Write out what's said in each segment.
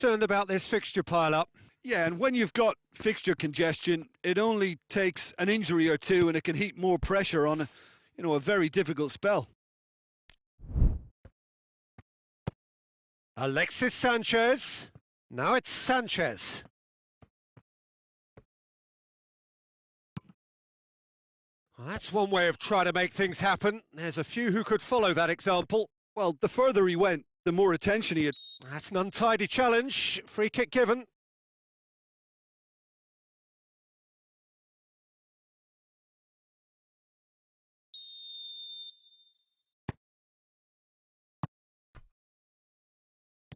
Concerned about this fixture pile-up. Yeah, and when you've got fixture congestion, it only takes an injury or two and it can heap more pressure on, a very difficult spell. Alexis Sanchez. Now it's Sanchez. Well, that's one way of trying to make things happen. There's a few who could follow that example. Well, the further he went, the more attention he had. That's an untidy challenge. Free kick given.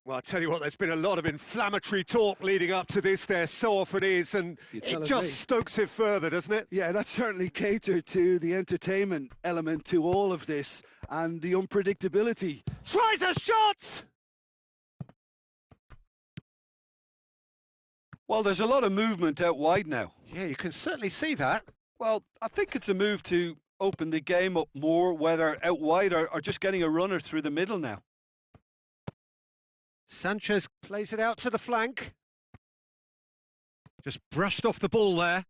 Well, I tell you what, there's been a lot of inflammatory talk leading up to this. There so often is, and it just stokes it further, doesn't it? Yeah, that certainly catered to the entertainment element to all of this and the unpredictability. Tries a shot! Well, there's a lot of movement out wide now. Yeah, you can certainly see that. Well, I think it's a move to open the game up more, whether out wide or just getting a runner through the middle now. Sanchez plays it out to the flank. Just brushed off the ball there.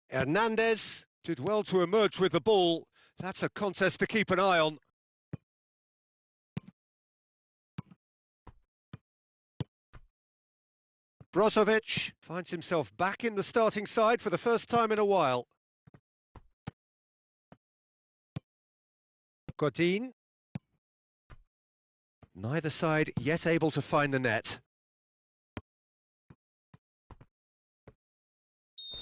Hernandez did well to emerge with the ball. That's a contest to keep an eye on. Brozovic finds himself back in the starting side for the first time in a while. Godin. Neither side yet able to find the net.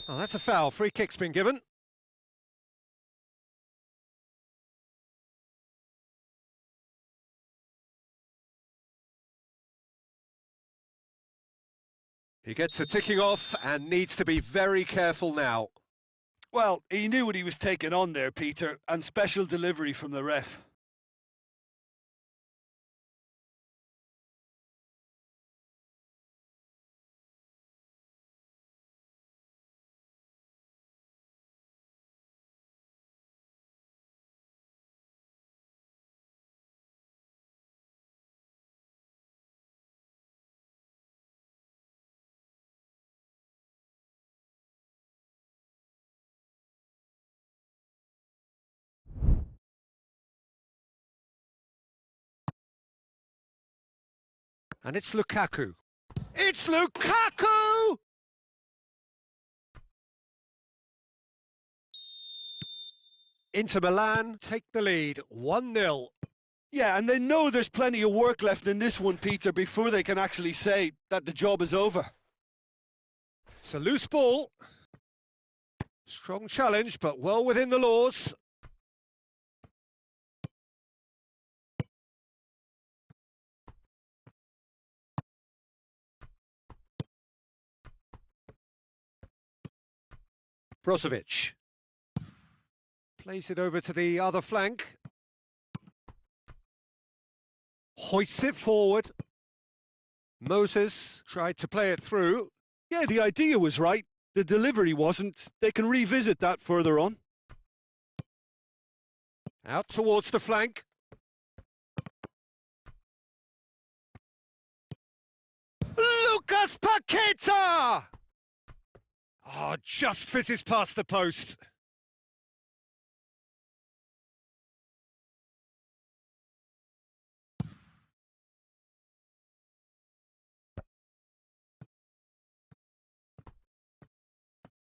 Oh, that's a foul. Free kick's been given. He gets the ticking off and needs to be very careful now. Well, he knew what he was taking on there, Peter, and special delivery from the ref. And it's Lukaku. It's Lukaku! Inter Milan take the lead, 1-0. Yeah, and they know there's plenty of work left in this one, Peter, before they can actually say that the job is over. It's a loose ball. Strong challenge, but well within the laws. Brozovic plays it over to the other flank. Hoists it forward. Moses tried to play it through. Yeah, the idea was right. The delivery wasn't. They can revisit that further on. Out towards the flank. Lucas Paqueta! Oh, just fizzes past the post.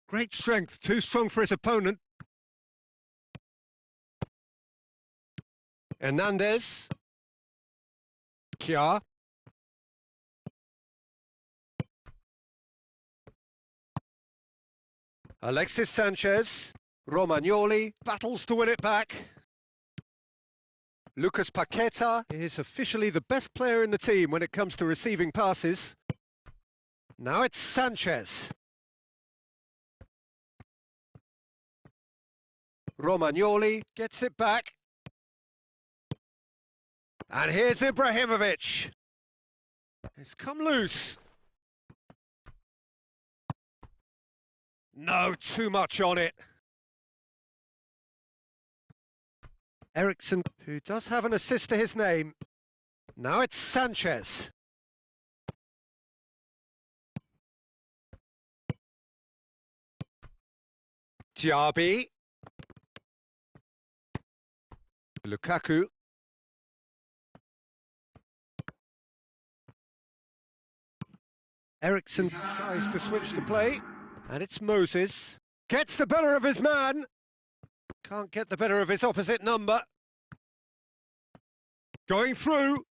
Great strength, too strong for his opponent. Hernandez. Kjaer. Alexis Sanchez. Romagnoli battles to win it back. Lucas Paqueta is officially the best player in the team when it comes to receiving passes. Now it's Sanchez. Romagnoli gets it back. And here's Ibrahimovic. It's come loose. No, too much on it. Eriksson, who does have an assist to his name. Now it's Sanchez. Diaby. Lukaku. Eriksson tries to switch the play, and it's Moses. Gets the better of his man. Can't get the better of his opposite number. Going through.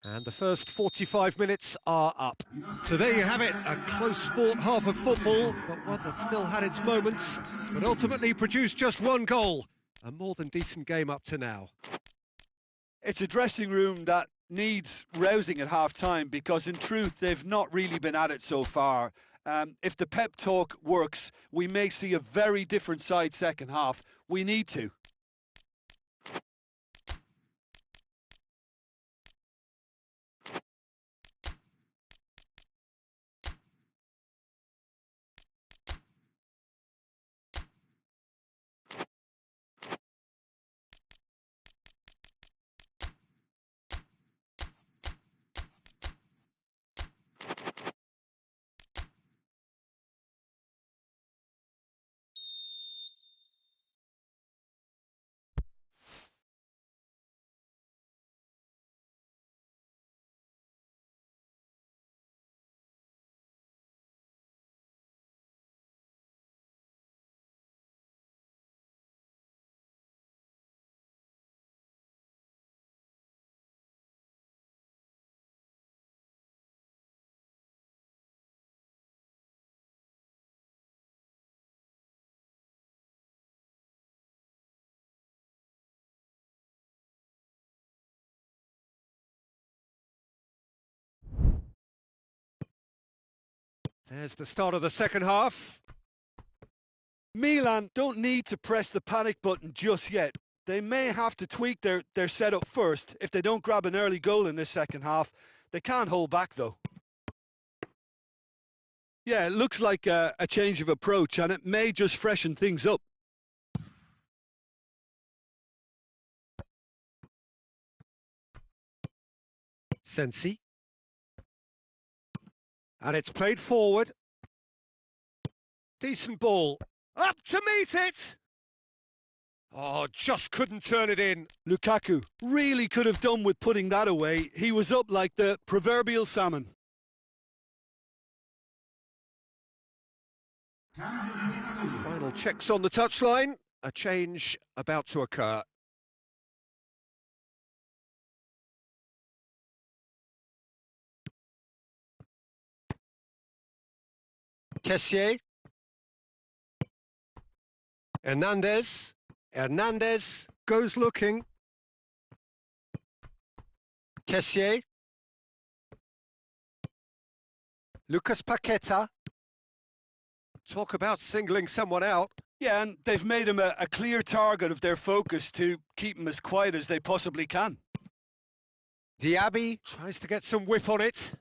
And the first 45 minutes are up. So there you have it, a close-fought half of football, but one that still had its moments, but ultimately produced just one goal. A more than decent game up to now. It's a dressing room that needs rousing at half-time because, in truth, they've not really been at it so far. If the pep talk works, we may see a very different side second half. We need to. There's the start of the second half. Milan don't need to press the panic button just yet. They may have to tweak their setup first. If they don't grab an early goal in this second half, they can't hold back though. Yeah, it looks like a change of approach, and it may just freshen things up. Sensi. And it's played forward. Decent ball. Up to meet it! Oh, just couldn't turn it in. Lukaku really could have done with putting that away. He was up like the proverbial salmon. Final checks on the touchline. A change about to occur. Kessié. Hernandez. Hernandez goes looking. Kessié. Lucas Paqueta. Talk about singling someone out. Yeah, and they've made him a clear target of their focus to keep him as quiet as they possibly can. Diaby tries to get some whip on it.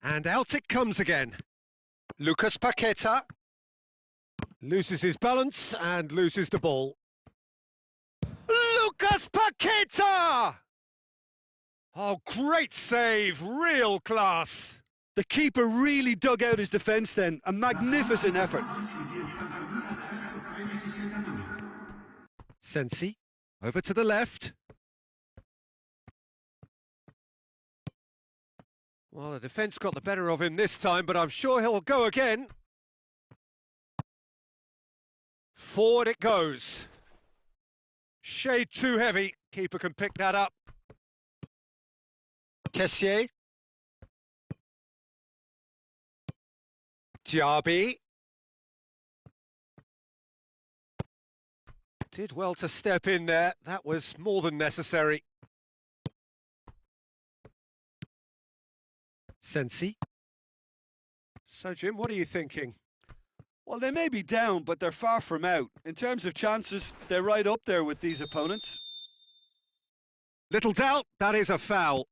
And out it comes again. Lucas Paqueta loses his balance and loses the ball. Lucas Paqueta! Oh, great save, real class. The keeper really dug out his defence then, a magnificent effort. Sensi, over to the left. Well, the defence got the better of him this time, but I'm sure he'll go again. Forward it goes. Shade too heavy. Keeper can pick that up. Kessié. Diaby. Did well to step in there. That was more than necessary. Sensi. So, Jim, what are you thinking? Well, they may be down, but they're far from out. In terms of chances, they're right up there with these opponents. Little doubt, that is a foul.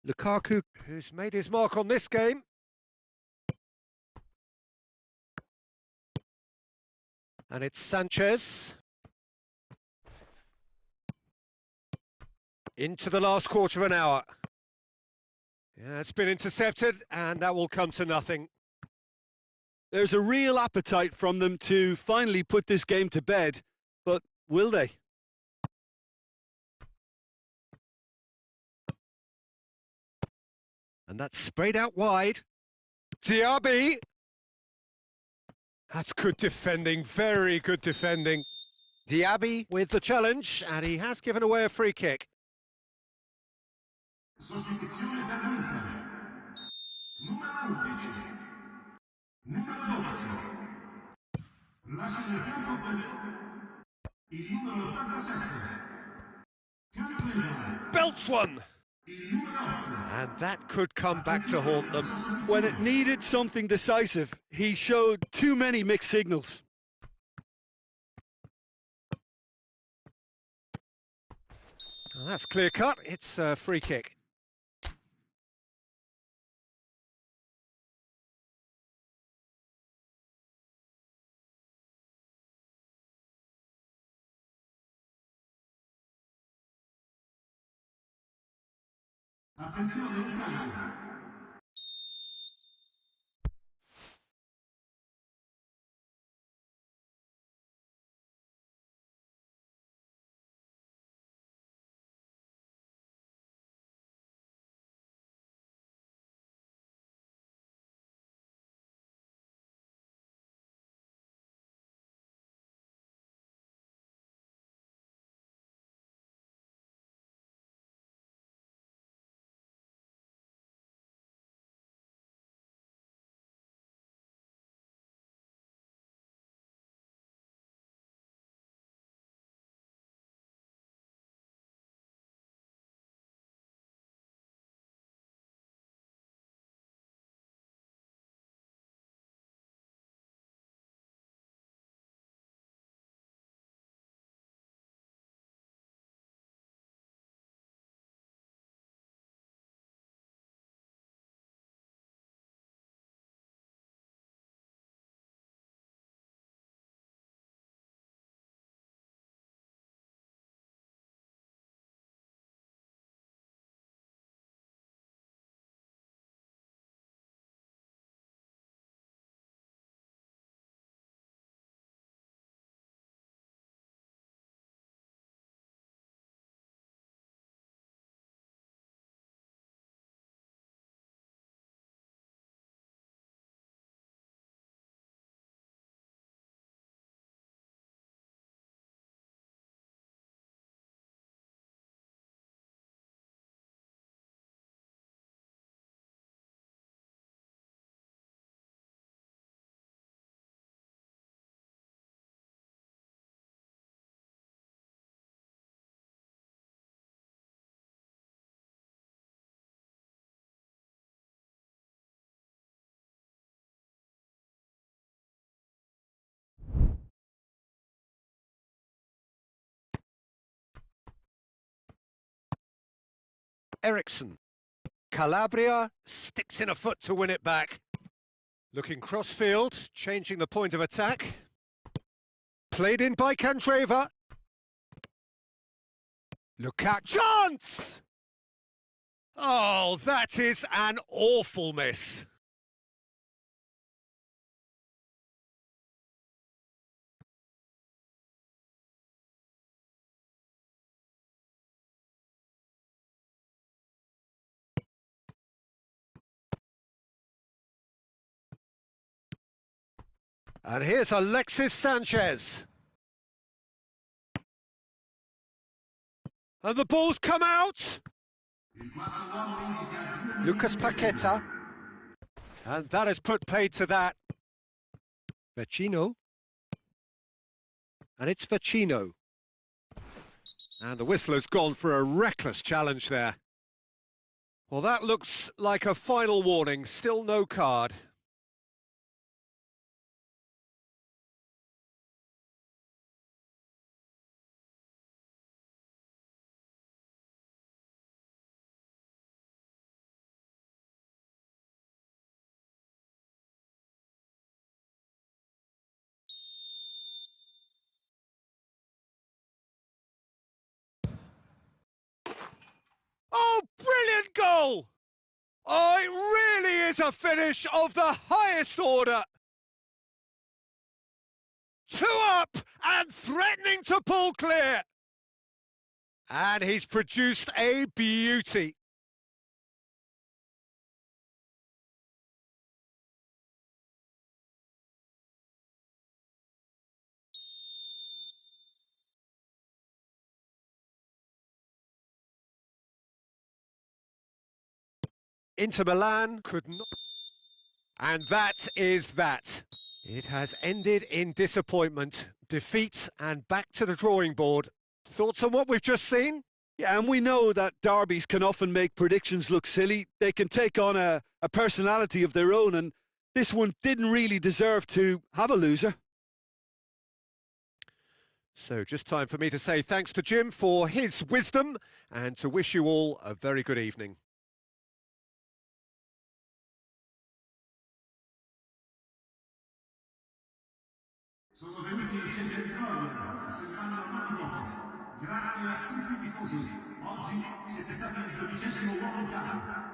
Lukaku, who's made his mark on this game. And it's Sanchez. Into the last quarter of an hour. Yeah, it's been intercepted, and that will come to nothing. There's a real appetite from them to finally put this game to bed, but will they? And that's sprayed out wide. Diaby. That's good defending, very good defending. Diaby with the challenge, and he has given away a free kick. Sostituzione per l'Inter. Numero 11. Numero 12. Lascia il campo il numero 87. Belts one! And that could come back to haunt them. When it needed something decisive, he showed too many mixed signals. Well, that's clear cut. It's a free kick. Attenzione, un cambio. Eriksson. Calabria sticks in a foot to win it back. Looking cross-field, changing the point of attack. Played in by Candreva. Look at chance! Oh, that is an awful miss. And here's Alexis Sanchez. And the ball's come out. Lucas Paqueta. And that has put paid to that. Vecino. And it's Vecino. And the whistler's gone for a reckless challenge there. Well, that looks like a final warning. Still no card. Oh, brilliant goal! Oh, it really is a finish of the highest order. 2 up and threatening to pull clear. And he's produced a beauty. Inter Milan could not... And that is that. It has ended in disappointment, defeat and back to the drawing board. Thoughts on what we've just seen? Yeah, and we know that derbies can often make predictions look silly. They can take on a personality of their own, and this one didn't really deserve to have a loser. So just time for me to say thanks to Jim for his wisdom and to wish you all a very good evening. Sono venuti i centri di gloria, aspettando un anno dopo. Grazie a tutti i tifosi. Oggi siete stati il 12° uomo in campo.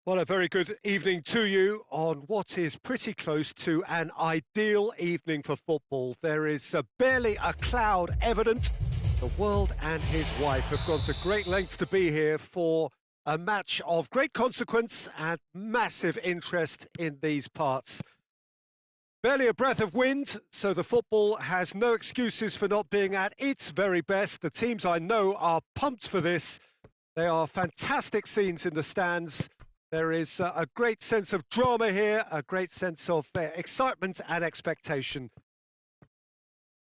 Well, a very good evening to you on what is pretty close to an ideal evening for football. There is barely a cloud evident. The world and his wife have gone to great lengths to be here for a match of great consequence and massive interest in these parts. Barely a breath of wind, so the football has no excuses for not being at its very best. The teams I know are pumped for this. They are fantastic scenes in the stands. There is a great sense of drama here, a great sense of excitement and expectation.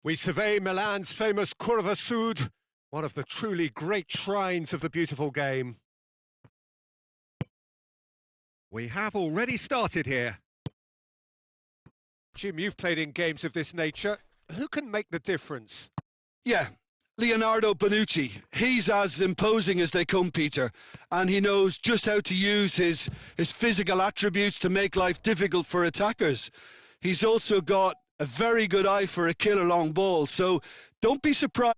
We survey Milan's famous Curva Sud, one of the truly great shrines of the beautiful game. We have already started here. Jim, you've played in games of this nature. Who can make the difference? Yeah, Leonardo Bonucci. He's as imposing as they come, Peter, and he knows just how to use his physical attributes to make life difficult for attackers. He's also got a very good eye for a killer long ball, so don't be surprised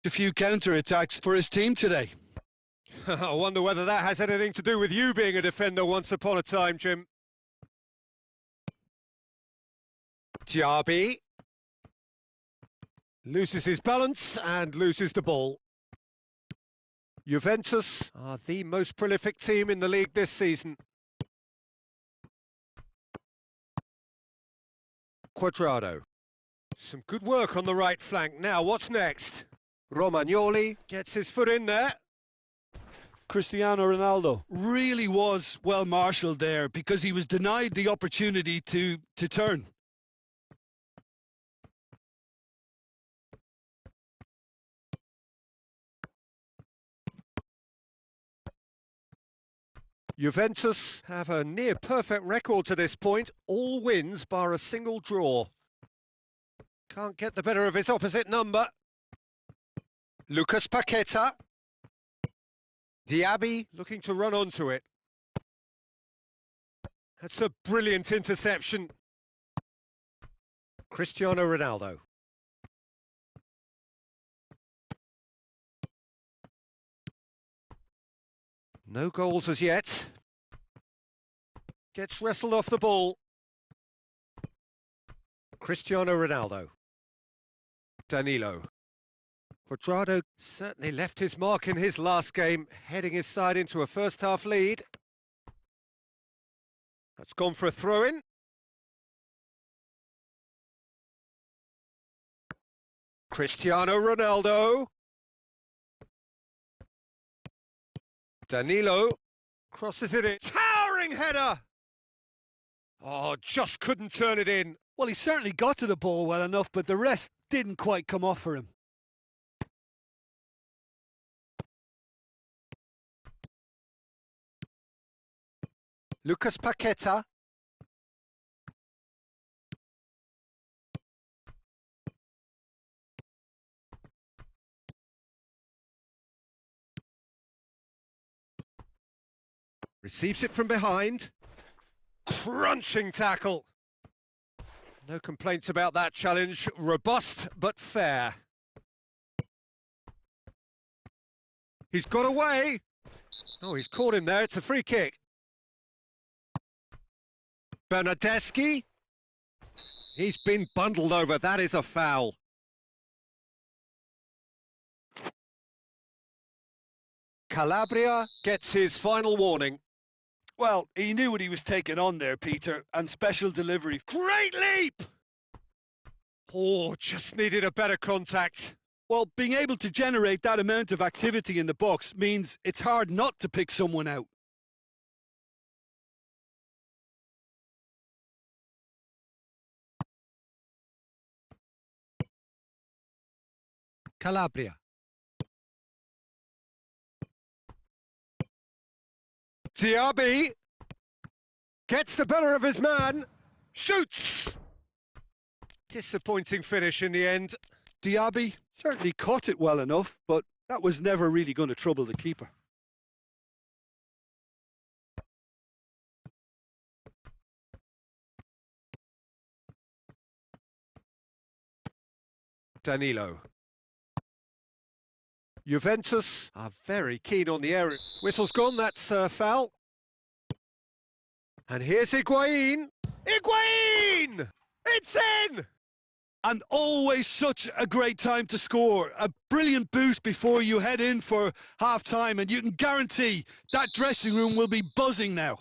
a few counter-attacks for his team today. I wonder whether that has anything to do with you being a defender once upon a time, Jim. Diaby loses his balance and loses the ball. Juventus are the most prolific team in the league this season. Cuadrado. Some good work on the right flank. Now, what's next? Romagnoli gets his foot in there. Cristiano Ronaldo really was well marshalled there because he was denied the opportunity to turn. Juventus have a near-perfect record to this point, all wins bar a single draw. Can't get the better of his opposite number. Lucas Paqueta. Diaby looking to run onto it. That's a brilliant interception. Cristiano Ronaldo. No goals as yet. Gets wrestled off the ball. Cristiano Ronaldo. Danilo. Cuadrado certainly left his mark in his last game, heading his side into a first-half lead. That's gone for a throw-in. Cristiano Ronaldo. Danilo crosses it in. Towering header! Oh, just couldn't turn it in. Well, he certainly got to the ball well enough, but the rest didn't quite come off for him. Lucas Paqueta. Receives it from behind. Crunching tackle. No complaints about that challenge. Robust but fair. He's got away. Oh, he's caught him there. It's a free kick. Bernardeschi. He's been bundled over. That is a foul. Calabria gets his final warning. Well, he knew what he was taking on there, Peter, and special delivery. Great leap! Oh, just needed a better contact. Well, being able to generate that amount of activity in the box means it's hard not to pick someone out. Calabria. Diaby gets the better of his man, shoots! Disappointing finish in the end. Diaby certainly caught it well enough, but that was never really going to trouble the keeper. Danilo. Juventus are very keen on the area. Whistle's gone, that's foul. And here's Higuain. Higuain! It's in! And always such a great time to score. A brilliant boost before you head in for half-time, and you can guarantee that dressing room will be buzzing now.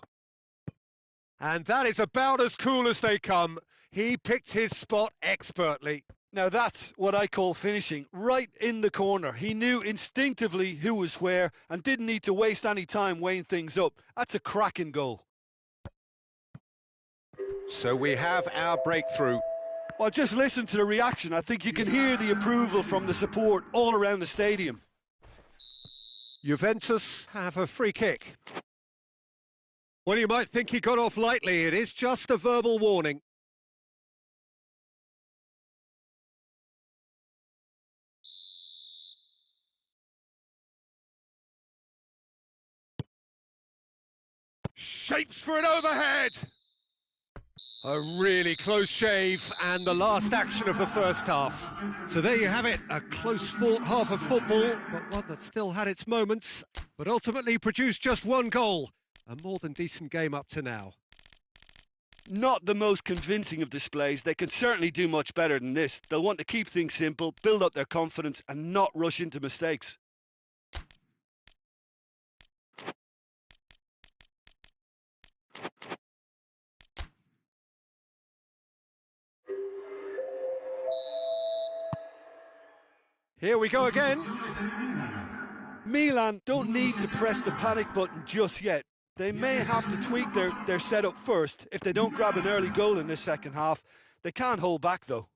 And that is about as cool as they come. He picked his spot expertly. Now that's what I call finishing, right in the corner. He knew instinctively who was where and didn't need to waste any time weighing things up. That's a cracking goal. So we have our breakthrough. Well, just listen to the reaction. I think you can hear the approval from the support all around the stadium. Juventus have a free kick. Well, you might think he got off lightly. It is just a verbal warning. Shapes for an overhead. A really close shave, and the last action of the first half. So there you have it, a close-fought half of football, but one that still had its moments, but ultimately produced just one goal. A more than decent game up to now. Not the most convincing of displays. They can certainly do much better than this. They'll want to keep things simple, build up their confidence, and not rush into mistakes. Here we go again. Milan don't need to press the panic button just yet. They may have to tweak their setup first if they don't grab an early goal in this second half. They can't hold back though.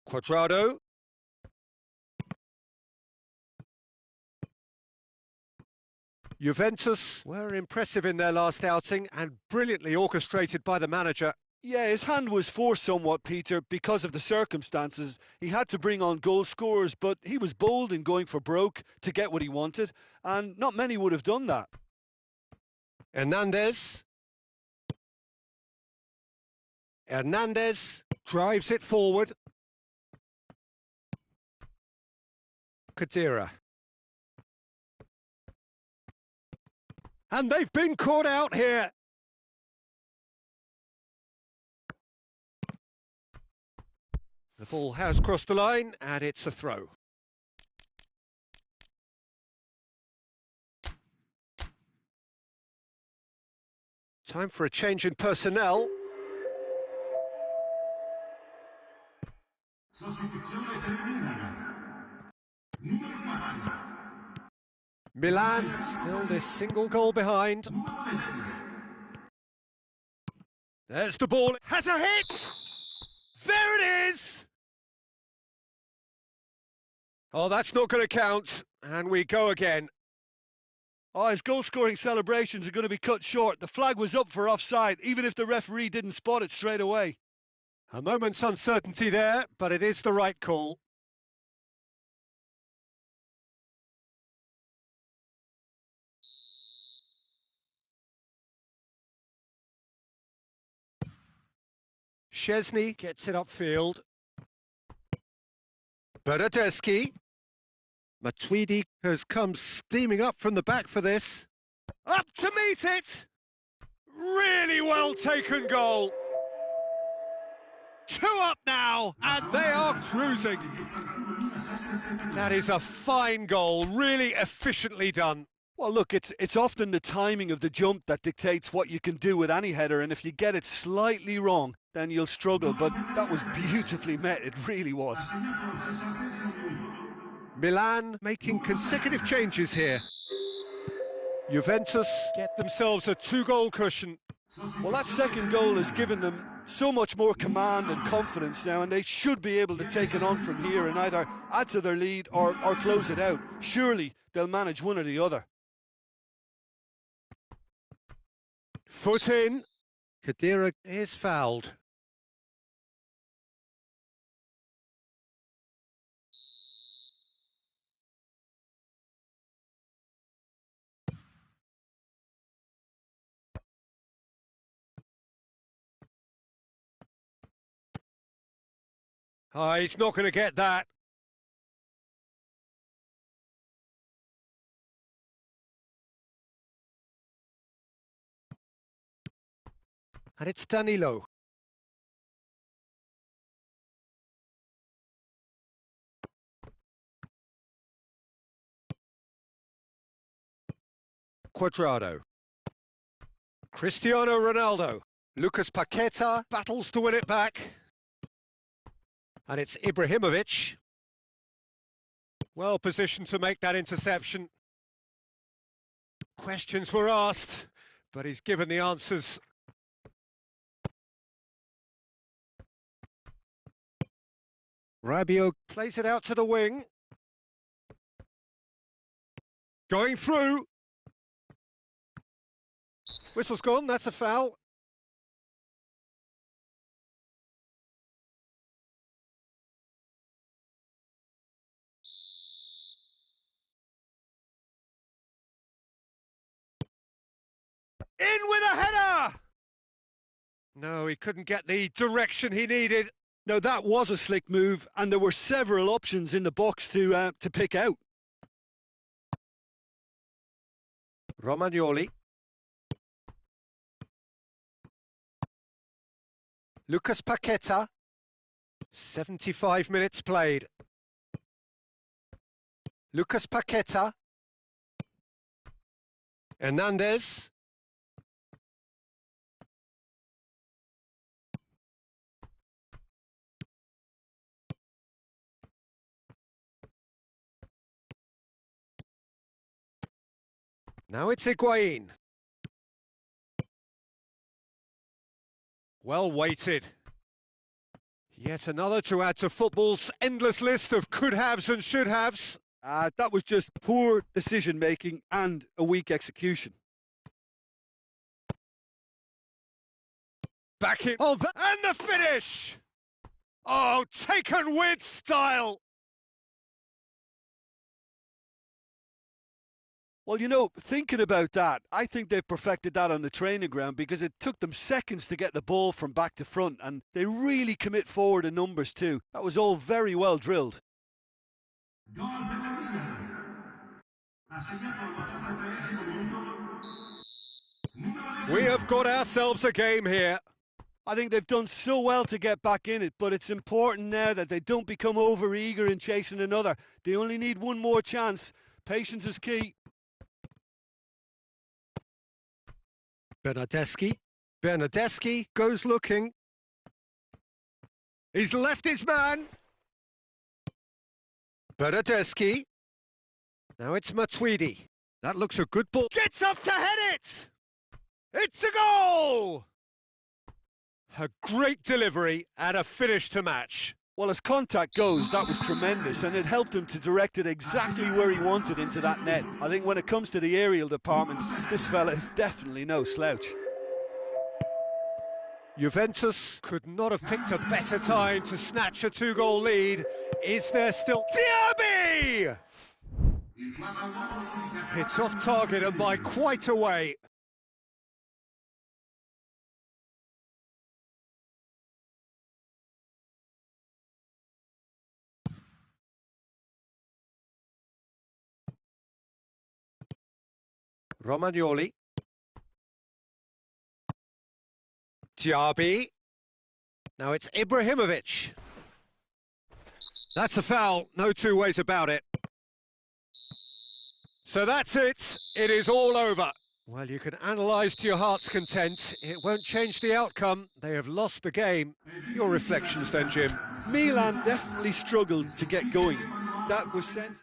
Cuadrado. Juventus were impressive in their last outing and brilliantly orchestrated by the manager. Yeah, his hand was forced somewhat, Peter, because of the circumstances. He had to bring on goal scorers, but he was bold in going for broke to get what he wanted, and not many would have done that. Hernandez. Hernandez drives it forward. Khedira. And they've been caught out here. The ball has crossed the line, and it's a throw. Time for a change in personnel. Sostituzione per il Milan. Numero 4. Milan still this single goal behind. There's the ball. Has a hit! There it is! Oh, that's not going to count. And we go again. Oh, his goal-scoring celebrations are going to be cut short. The flag was up for offside, even if the referee didn't spot it straight away. A moment's uncertainty there, but it is the right call. Szczesny gets it upfield. Bernardeschi. Matuidi has come steaming up from the back for this. Up to meet it! Really well taken goal. 2 up now, and they are cruising. That is a fine goal, really efficiently done. Well, look, it's often the timing of the jump that dictates what you can do with any header, and if you get it slightly wrong, then you'll struggle, but that was beautifully met, it really was. Milan making consecutive changes here. Juventus get themselves a 2-goal cushion. Well, that second goal has given them so much more command and confidence now, and they should be able to take it on from here and either add to their lead or close it out. Surely they'll manage one or the other. Foot in. Khedira is fouled. Oh, he's not going to get that. And it's Danilo. Cuadrado. Cristiano Ronaldo. Lucas Paqueta battles to win it back. And it's Ibrahimovic. Well positioned to make that interception. Questions were asked, but he's given the answers. Rabiot plays it out to the wing. Going through. Whistle's gone, that's a foul. In with a header! No, he couldn't get the direction he needed. Now, that was a slick move, and there were several options in the box to pick out. Romagnoli. Lucas Paqueta. 75 minutes played. Lucas Paqueta. Hernandez. Now it's Higuain. Well weighted. Yet another to add to football's endless list of could-haves and should-haves. That was just poor decision-making and a weak execution. Back in. Oh, and the finish! Oh, taken with style! Well, you know, thinking about that, I think they've perfected that on the training ground because it took them seconds to get the ball from back to front, and they really commit forward in numbers too. That was all very well drilled. We have got ourselves a game here. I think they've done so well to get back in it, but it's important now that they don't become over-eager in chasing another. They only need one more chance. Patience is key. Bernardeschi. Bernardeschi goes looking. He's left his man. Bernardeschi. Now it's Matuidi. That looks a good ball. Gets up to head it! It's a goal! A great delivery and a finish to match. Well, as contact goes, that was tremendous, and it helped him to direct it exactly where he wanted into that net. I think when it comes to the aerial department, this fella is definitely no slouch. Juventus could not have picked a better time to snatch a two-goal lead. Is there still... Diaby! It's off target and by quite a way. Romagnoli. Diaby. Now it's Ibrahimovic. That's a foul, no two ways about it. So that's it, it is all over. Well, you can analyse to your heart's content. It won't change the outcome. They have lost the game. Your reflections then, Jim? Milan definitely struggled to get going. That was sensible.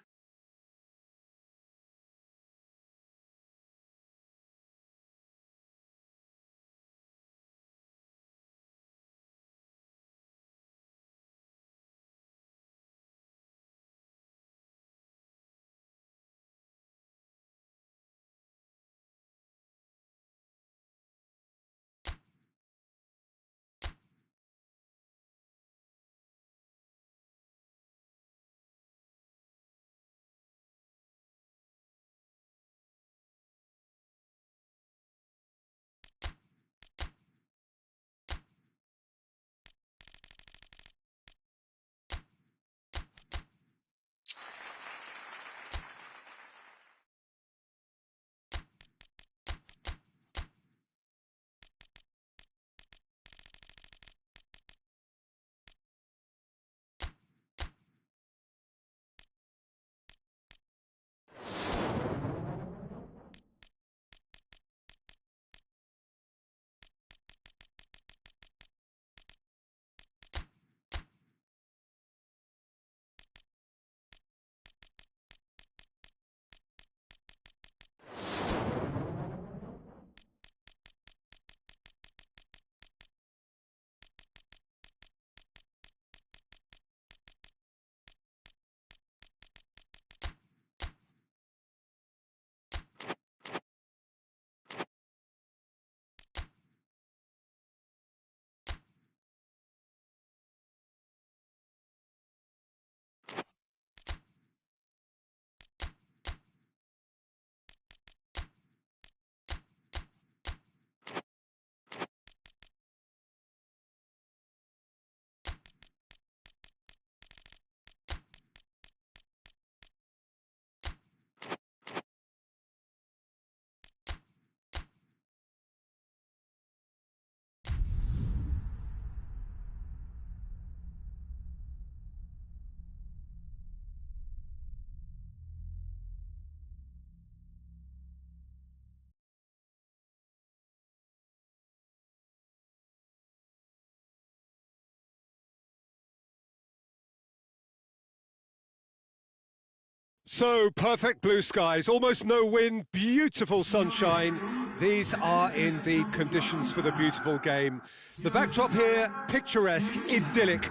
So perfect blue skies, almost no wind, beautiful sunshine. These are indeed conditions for the beautiful game. The backdrop here, picturesque, idyllic.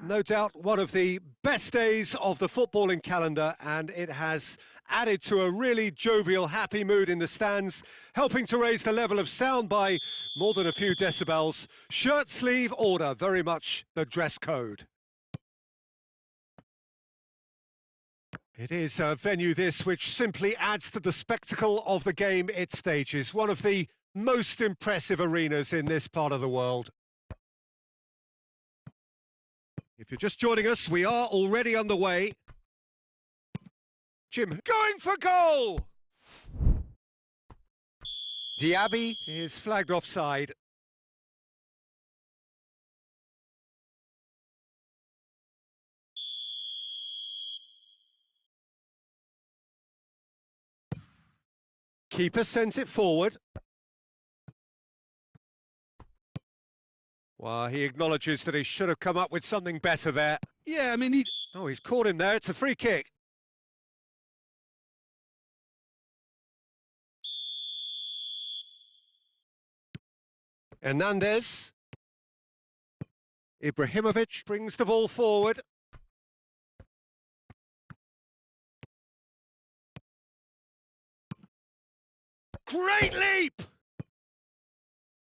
No doubt one of the best days of the footballing calendar, and it has added to a really jovial, happy mood in the stands, helping to raise the level of sound by more than a few decibels. Shirt sleeve order, very much the dress code. It is a venue this which simply adds to the spectacle of the game it stages. One of the most impressive arenas in this part of the world. If you're just joining us, we are already underway. Jim going for goal! Diaby is flagged offside. Keeper sends it forward. Well, he acknowledges that he should have come up with something better there. Yeah, I mean, Oh, he's caught him there. It's a free kick. Hernandez. Ibrahimovic brings the ball forward. Great leap!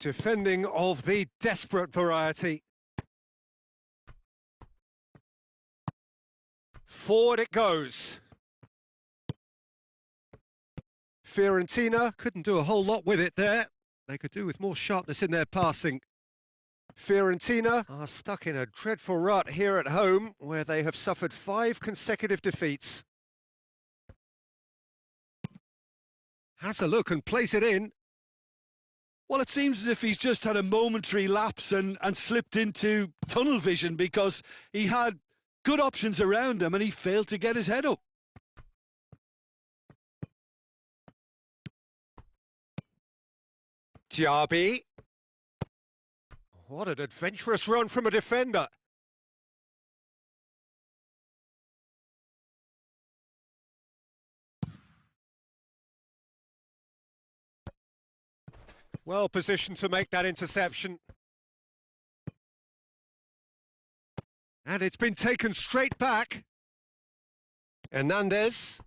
Defending of the desperate variety. Forward it goes. Fiorentina couldn't do a whole lot with it there. They could do with more sharpness in their passing. Fiorentina are stuck in a dreadful rut here at home, where they have suffered 5 consecutive defeats. Has a look and plays it in. well, it seems as if he's just had a momentary lapse and slipped into tunnel vision, because he had good options around him and he failed to get his head up. Diaby. What an adventurous run from a defender. Well positioned to make that interception. And it's been taken straight back. Hernandez.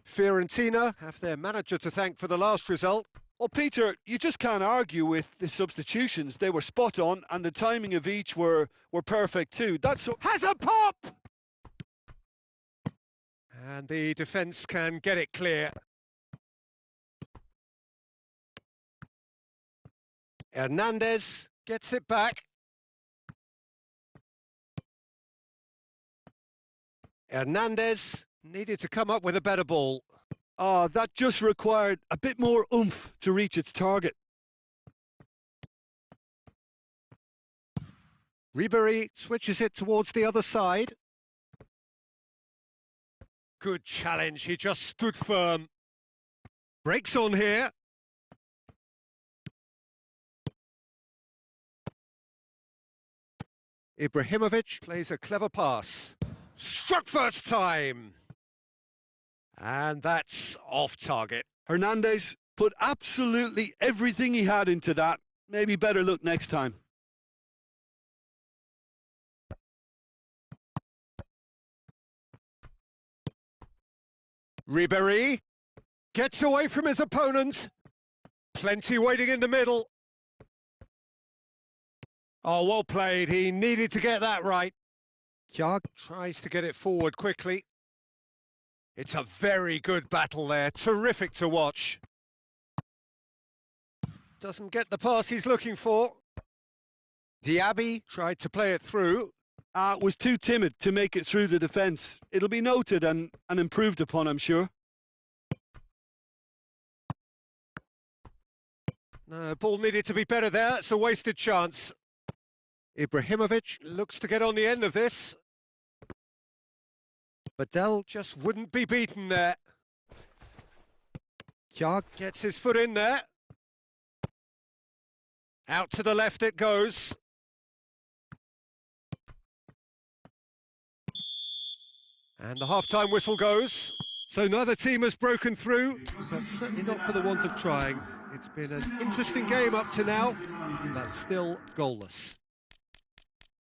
Fiorentina have their manager to thank for the last result. Well, Peter, you just can't argue with the substitutions. They were spot on, and the timing of each were perfect too. Has a pop! And the defence can get it clear. Hernandez gets it back. Hernandez needed to come up with a better ball. Oh, that just required a bit more oomph to reach its target. Ribery switches it towards the other side. Good challenge, he just stood firm. Breaks on here. Ibrahimovic plays a clever pass. Struck first time! And that's off target. Hernandez put absolutely everything he had into that. Maybe better look next time. Ribery gets away from his opponent. Plenty waiting in the middle. Oh, well played. He needed to get that right. Kjær tries to get it forward quickly. It's a very good battle there. Terrific to watch. Doesn't get the pass he's looking for. Diaby tried to play it through. Was too timid to make it through the defence. It'll be noted and improved upon, I'm sure. No, ball needed to be better there. It's a wasted chance. Ibrahimovic looks to get on the end of this. Badel just wouldn't be beaten there. Kjær gets his foot in there. Out to the left it goes. And the half-time whistle goes. So neither team has broken through, but certainly not for the want of trying. It's been an interesting game up to now, but still goalless.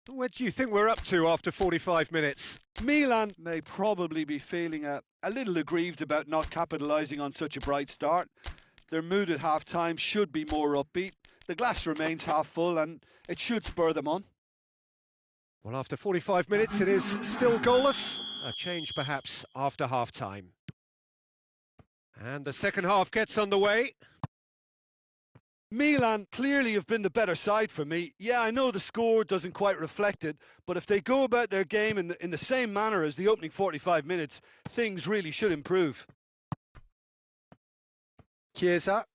Where do you think we're up to after 45 minutes? Milan may probably be feeling a little aggrieved about not capitalising on such a bright start. Their mood at half-time should be more upbeat. The glass remains half full and it should spur them on. Well, after 45 minutes, it is still goalless. A change, perhaps, after half-time. And the second half gets underway. Milan clearly have been the better side for me. Yeah, I know the score doesn't quite reflect it, but if they go about their game in the same manner as the opening 45 minutes, things really should improve. Chiesa.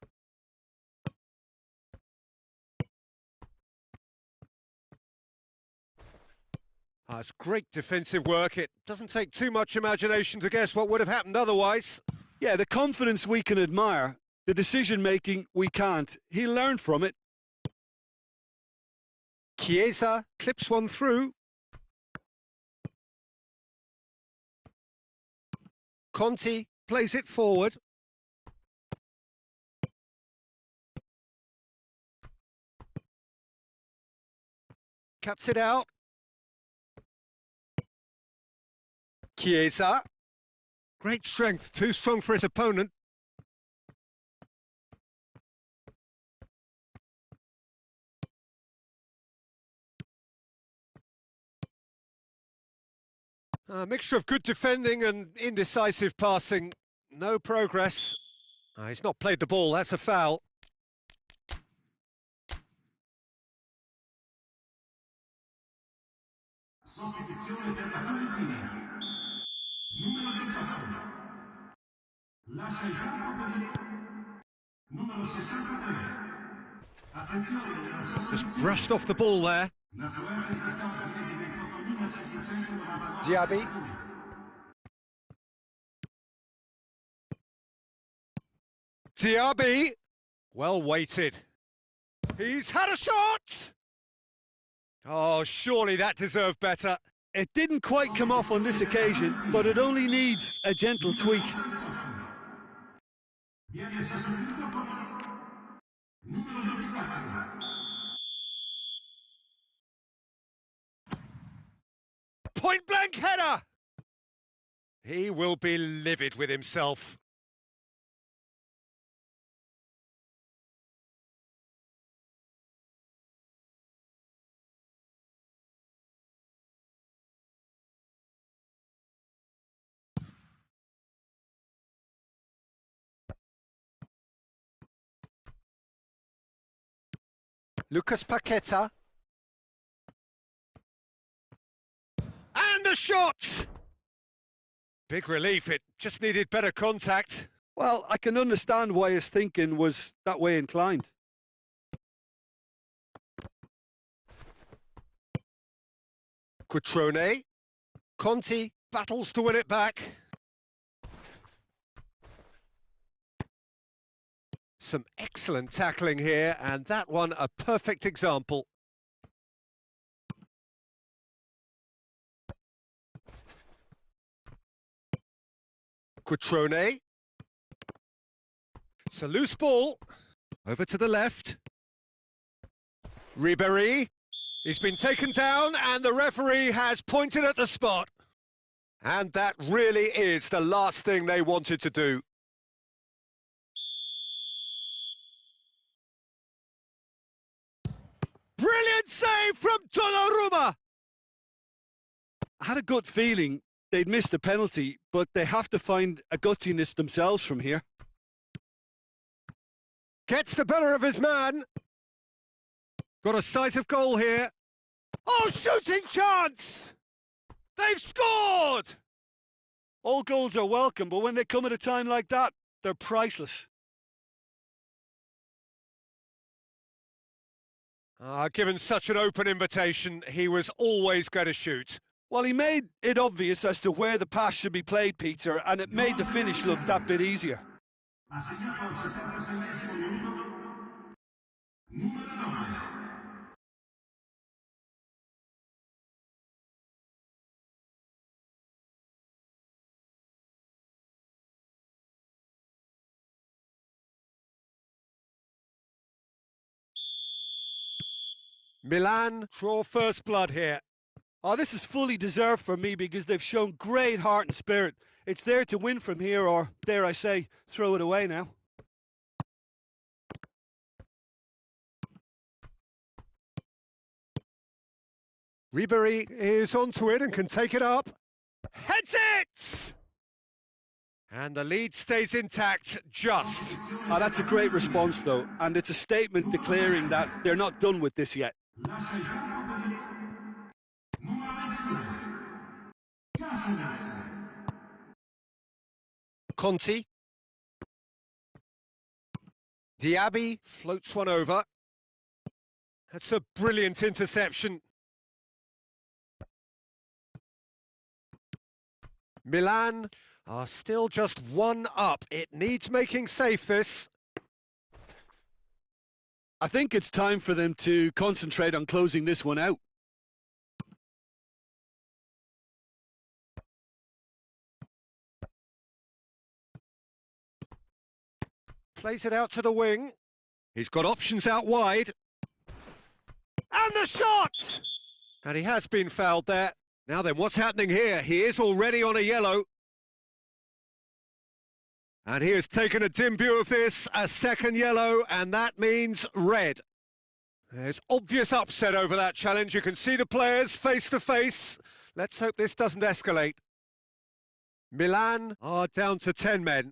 It's great defensive work. It doesn't take too much imagination to guess what would have happened otherwise. Yeah, the confidence we can admire, the decision-making we can't. He learned from it. Chiesa clips one through. Conti plays it forward. Cuts it out. Chiesa. Great strength, too strong for his opponent. A mixture of good defending and indecisive passing. No progress. He's not played the ball, that's a foul. Sostituzione per la Fiorentina. Numero 28. Lascia il campo per il numero 63. Attenzione alla sostituzione. Just brushed off the ball there. L'affluenza in questa occasione di 28.599. Diaby. Diaby. Well weighted. He's had a shot! Oh, surely that deserved better. It didn't quite come off on this occasion, but it only needs a gentle tweak. Viene sostituito con il numero 24. Point-blank header! He will be livid with himself. Lucas Paqueta. And a shot! Big relief, it just needed better contact. Well, I can understand why his thinking was that way inclined. Cutrone. Conti battles to win it back. Some excellent tackling here, and that one a perfect example. Cutrone. It's a loose ball. Over to the left. Ribéry. He's been taken down, and the referee has pointed at the spot. And that really is the last thing they wanted to do. Brilliant save from Donnarumma! I had a gut feeling they'd missed the penalty, but they have to find a gutsiness themselves from here. Gets the better of his man. Got a sight of goal here. Oh, shooting chance! They've scored! All goals are welcome, but when they come at a time like that, they're priceless. Given such an open invitation, he was always going to shoot. Well, he made it obvious as to where the pass should be played, Peter, and it made the finish look that bit easier. Ha segnato al 76esimo minuto numero 9. Milan draw first blood here. Oh, this is fully deserved for me because they've shown great heart and spirit. It's there to win from here, or dare I say, throw it away now. Ribery is onto it and can take it up. Heads it! And the lead stays intact, just. Oh, that's a great response, though, and it's a statement declaring that they're not done with this yet. Conti. Diaby floats one over. That's a brilliant interception. Milan are still just one up. It needs making safe, this. I think it's time for them to concentrate on closing this one out. Plays it out to the wing. He's got options out wide. And the shot! And he has been fouled there. Now then, what's happening here? He is already on a yellow. And he has taken a dim view of this, a second yellow, and that means red. There's obvious upset over that challenge. You can see the players face to face. Let's hope this doesn't escalate. Milan are down to 10 men.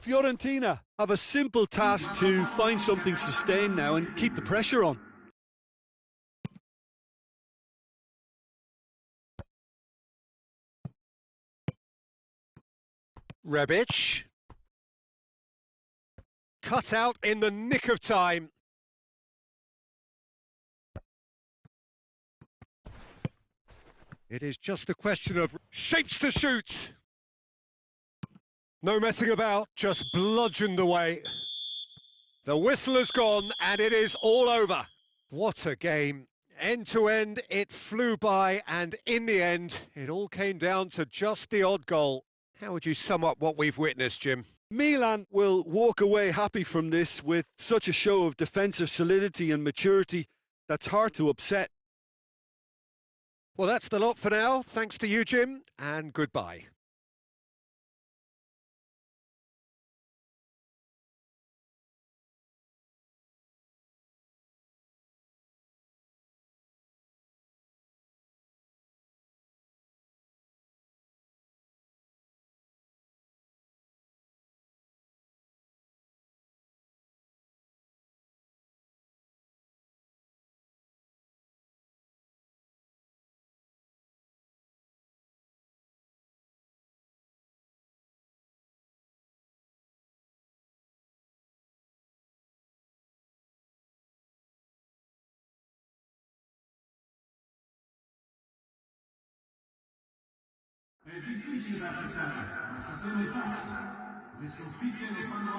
Fiorentina have a simple task to find something sustained now and keep the pressure on. Rebic. Cut out in the nick of time. It is just a question of shapes to shoot. No messing about, just bludgeoned away. The whistle has gone and it is all over. What a game. End to end, it flew by, and in the end, it all came down to just the odd goal. How would you sum up what we've witnessed, Jim? Milan will walk away happy from this with such a show of defensive solidity and maturity that's hard to upset. Well, that's the lot for now. Thanks to you, Jim, and goodbye. È difficile da accettare, ma sappiamo i fatti. Le sconfitte non fanno